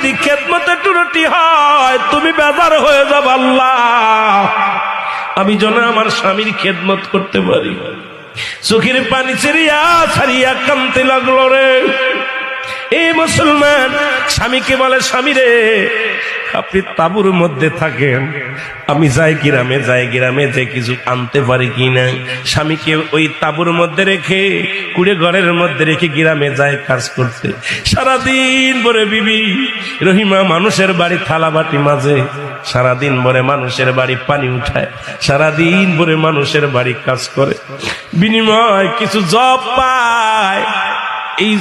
যদি খেদমতে ত্রুটি হয় তুমি বেজার হয়ে যাবে, আল্লাহ আমি যেন আমার স্বামীর খেদমত করতে পারি। চোখের পানি ছেড়িয়া ছাড়িয়া কাঁদতে লাগলো রে। এই মুসলমান স্বামীকে বলে, স্বামী রে আপনি তাঁবুর মধ্যে থাকেন, আমি যাই গ্রামে যে কিছু আনতে পারি কিনা। স্বামীকে ওই তাঁবুর মধ্যে রেখে কুড়ে ঘরের মধ্যে রেখে গ্রামে যায় কাজ করতে। সারাদিন ভরে বিবি রহিমা মানুষের বাড়ি থালা বাটি মাঝে, সারাদিন ভরে মানুষের বাড়ি পানি উঠায়, সারাদিন ভরে মানুষের বাড়ি কাজ করে, বিনিময় কিছু জব পায়। এই